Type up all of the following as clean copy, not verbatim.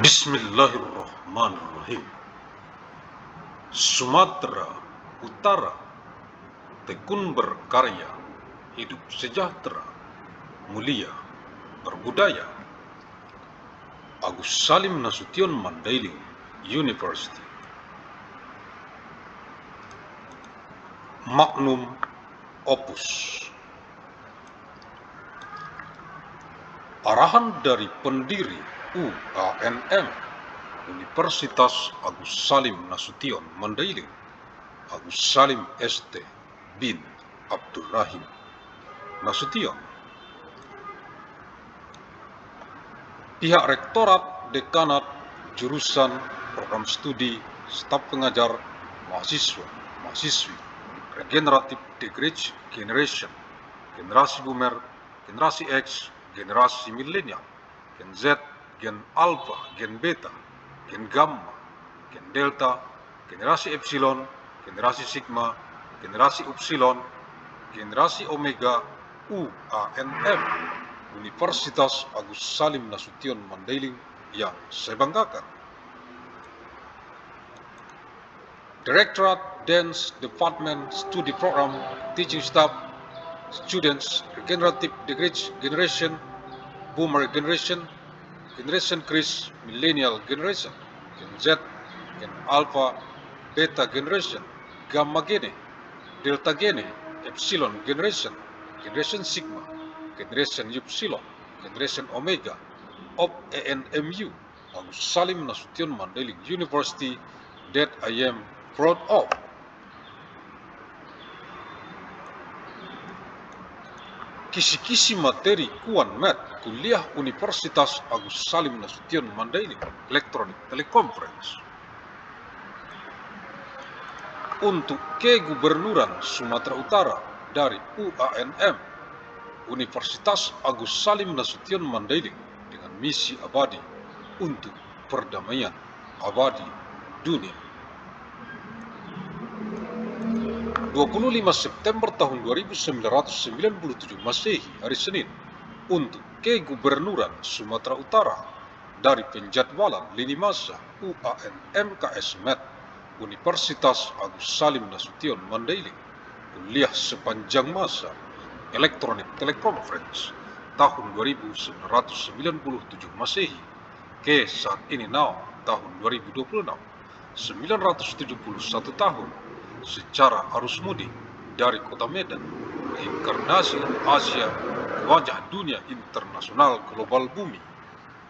Bismillahirrahmanirrahim. Sumatera Utara tekun berkarya, hidup sejahtera, mulia, berbudaya. Agus Salim Nasution Mandailing University. Magnum Opus. Arahan dari pendiri UANM Universitas Agus Salim Nasution Mandailing, Agus Salim ST bin Abdurrahim Nasution. Pihak Rektorat, Dekanat, Jurusan, Program Studi, Staf Pengajar, Mahasiswa, Mahasiswi, Regenerative Generation, Generasi Boomer, Generasi X, Generasi Milenial, Gen Z, Gen Alpha, Gen Beta, Gen Gamma, Gen Delta, Generasi Epsilon, Generasi Sigma, Generasi Upsilon, Generasi Omega, UANM, Universitas Agus Salim Nasution Mandailing yang saya banggakan. Directorate, Dance, Department, Studi Program, Teaching Staff, Students, Regenerative Generation, Boomer Generation, Generation Chris, Millennial Generation, Gen Z, Gen Alpha, Beta Generation, Gamma Gene, Delta Gene, Epsilon Generation, Generation Sigma, Generation Upsilon, Generation Omega, of ANMU, Agus Salim Nasution Mandailing University, that I am proud of. Kisi-kisi materi Kuan Mat Kuliah Universitas Agus Salim Nasution Mandailing Electronic Teleconference. Untuk Kegubernuran Sumatera Utara dari UANM Universitas Agus Salim Nasution Mandailing dengan misi abadi untuk perdamaian abadi dunia. 25 September tahun 1997 Masehi, hari Senin, untuk Kegubernuran Sumatera Utara dari penjadwalan lini masa UANM KS Met Universitas Agus Salim Nasution Mandailing kuliah sepanjang masa Electronic Teleconference tahun 1997 Masehi ke saat ini tahun 2026, 971 tahun secara arus mudik dari kota Medan, inkarnasi Asia, wajah dunia internasional global bumi,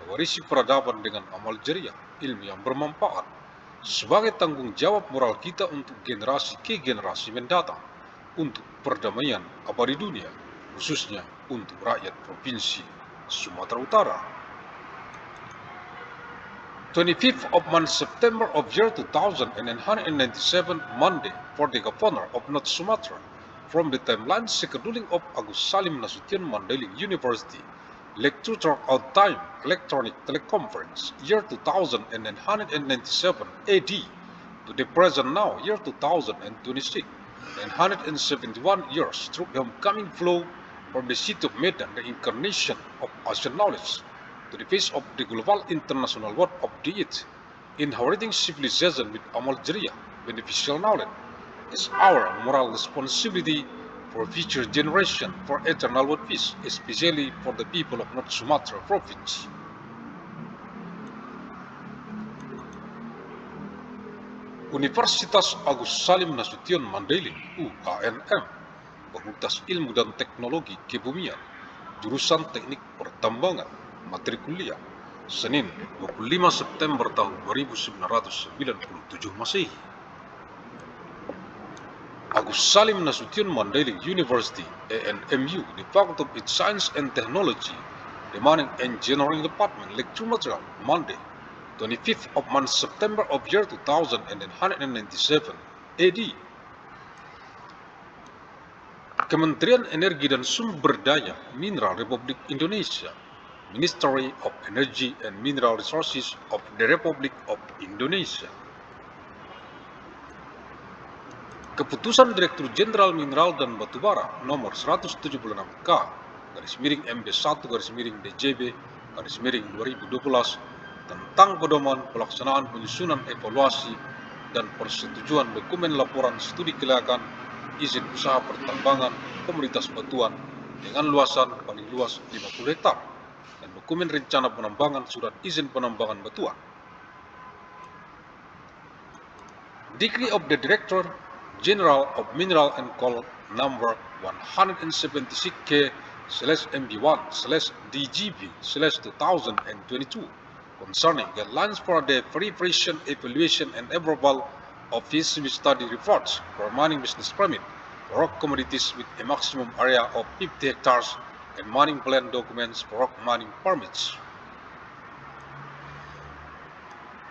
mewarisi peradaban dengan amal jariah, ilmu yang bermanfaat, sebagai tanggung jawab moral kita untuk generasi ke generasi mendatang, untuk perdamaian abadi dunia, khususnya untuk rakyat Provinsi Sumatera Utara. 25th of month September of year 2197, Monday, for the Governor of North Sumatra, from the timeline scheduling of Agus Salim Nasution Mandailing University, lecture out time electronic teleconference, year 2997 AD, to the present now, year 2026, 971 years through the homecoming flow from the city of Medan, the incarnation of Asian knowledge, to the face of the global international world of the it, inheriting civilization with amal jariah, beneficial knowledge, is our moral responsibility for future generation, for eternal world peace, especially for the people of North Sumatra Province. Universitas Agus Salim Nasution Mandailing UANM, Fakultas Ilmu dan Teknologi Kebumian, Jurusan Teknik Pertambangan, materi kuliah, Senin 25 September tahun 1997 Masehi. Agus Salim Nasution Mandailing University ANMU, the Faculty of Science and Technology, the Mining Engineering Department, lecture material, Monday, 25th of month September of year 2997 AD. Kementerian Energi dan Sumber Daya Mineral Republik Indonesia, Ministry of Energy and Mineral Resources of the Republic of Indonesia. Keputusan Direktur Jenderal Mineral dan Batubara nomor 176K /MB1 /DJB /2012 tentang pedoman pelaksanaan penyusunan evaluasi dan persetujuan dokumen laporan studi kelayakan izin usaha pertambangan komoditas batuan dengan luasan paling luas 50 hektar dan dokumen rencana penambangan surat izin penambangan batuan. Decree of the Director General of Mineral and Coal number 176K/MB1/DGB/2022 concerning guidelines for the preparation, evaluation, and approval of feasibility study reports for mining business permit for rock commodities with a maximum area of 50 hectares and mining plan documents for rock mining permits.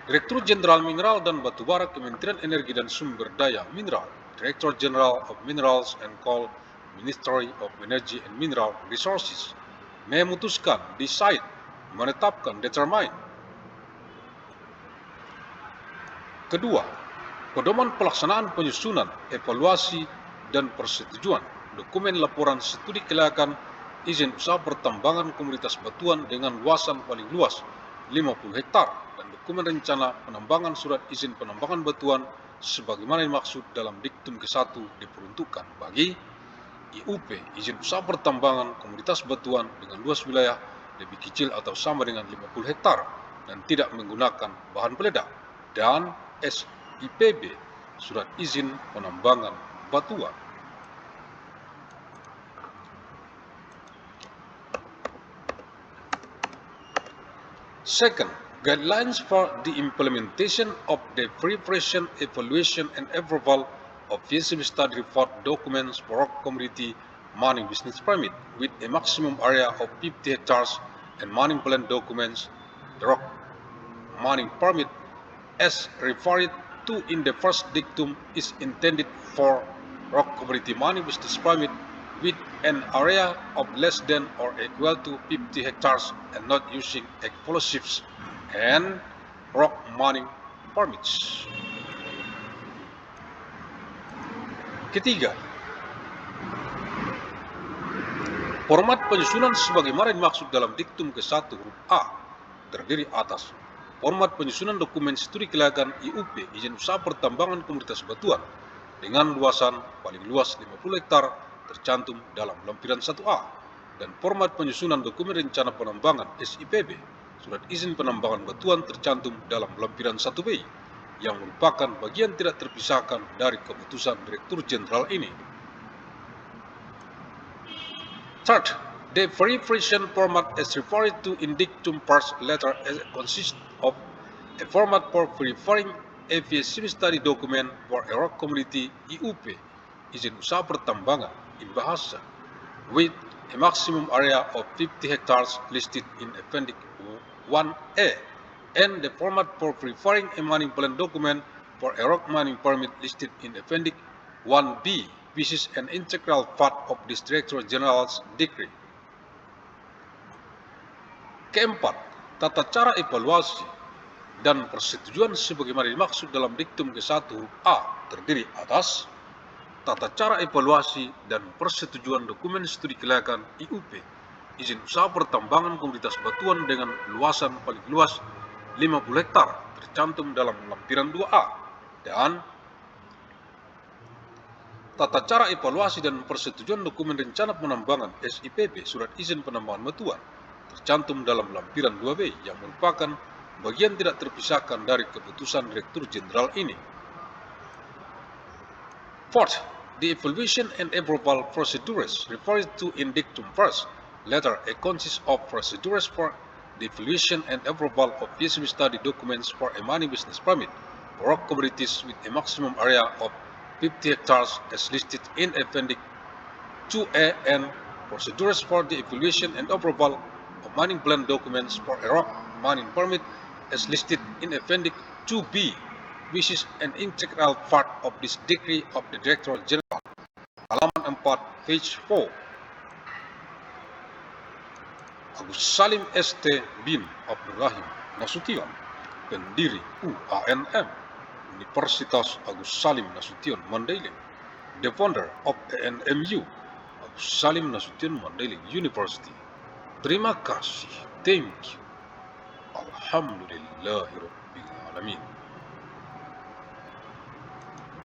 Direktur Jenderal Mineral dan Batubara Kementerian Energi dan Sumber Daya Mineral, Director General of Minerals and Coal, Ministry of Energy and Mineral Resources, memutuskan, decide, menetapkan, determine. Kedua, pedoman pelaksanaan penyusunan, evaluasi, dan persetujuan dokumen laporan studi kelayakan izin usaha pertambangan komoditas batuan dengan luasan paling luas 50 hektar dan dokumen rencana penambangan surat izin penambangan batuan sebagaimana dimaksud dalam diktum ke-1 diperuntukkan bagi IUP izin usaha pertambangan komoditas batuan dengan luas wilayah lebih kecil atau sama dengan 50 hektar dan tidak menggunakan bahan peledak, dan SIPB surat izin penambangan batuan. Second, guidelines for the implementation of the preparation, evaluation, and approval of feasibility study report documents for rock commodity mining business permit with a maximum area of 50 hectares and mining plan documents, the rock mining permit as referred to in the first dictum is intended for rock commodity mining business permit with an area of less than or equal to 50 hectares and not using explosives and rock mining permits. Ketiga, format penyusunan sebagaimana dimaksud dalam diktum ke-1 huruf A terdiri atas format penyusunan dokumen studi kelayakan IUP izin usaha pertambangan komoditas batuan dengan luasan paling luas 50 hektar tercantum dalam lampiran 1A dan format penyusunan dokumen rencana penambangan SIPB surat izin penambangan batuan tercantum dalam lampiran 1B yang merupakan bagian tidak terpisahkan dari keputusan Direktur Jenderal ini. Third, the preparation format as referred to in dictum first letter consists of a format for preparing a feasibility study document for a rock commodity IUP izin usaha pertambangan in bahasa with a maximum area of 50 hectares listed in Appendix 1A and the format for preparing a mining plan document for a rock mining permit listed in Appendix 1B, which is an integral part of this Director General's decree. Keempat, tata cara evaluasi dan persetujuan sebagaimana dimaksud dalam diktum ke-1 huruf A terdiri atas tata cara evaluasi dan persetujuan dokumen studi kelayakan IUP izin usaha pertambangan komoditas batuan dengan luasan paling luas 50 hektar tercantum dalam lampiran 2A dan tata cara evaluasi dan persetujuan dokumen rencana penambangan SIPB surat izin penambangan batuan tercantum dalam lampiran 2B yang merupakan bagian tidak terpisahkan dari keputusan Direktur Jenderal ini. Fourth, the evaluation and approval procedures referred to in dictum first letter A consists of procedures for the evaluation and approval of feasibility study documents for a mining business permit for rock commodities with a maximum area of 50 hectares as listed in Appendix 2A and procedures for the evaluation and approval of mining plan documents for a rock mining permit as listed in Appendix 2B, which is an integral part of this decree of the Director General. Halaman 4, page 4. Agus Salim ST bin Abdurrahim Nasution, pendiri UANM, Universitas Agus Salim Nasution Mandailing, the founder of ANMU, Agus Salim Nasution Mandailing University. Terima kasih. Thank you. Walhamdulillahirabbil alamin.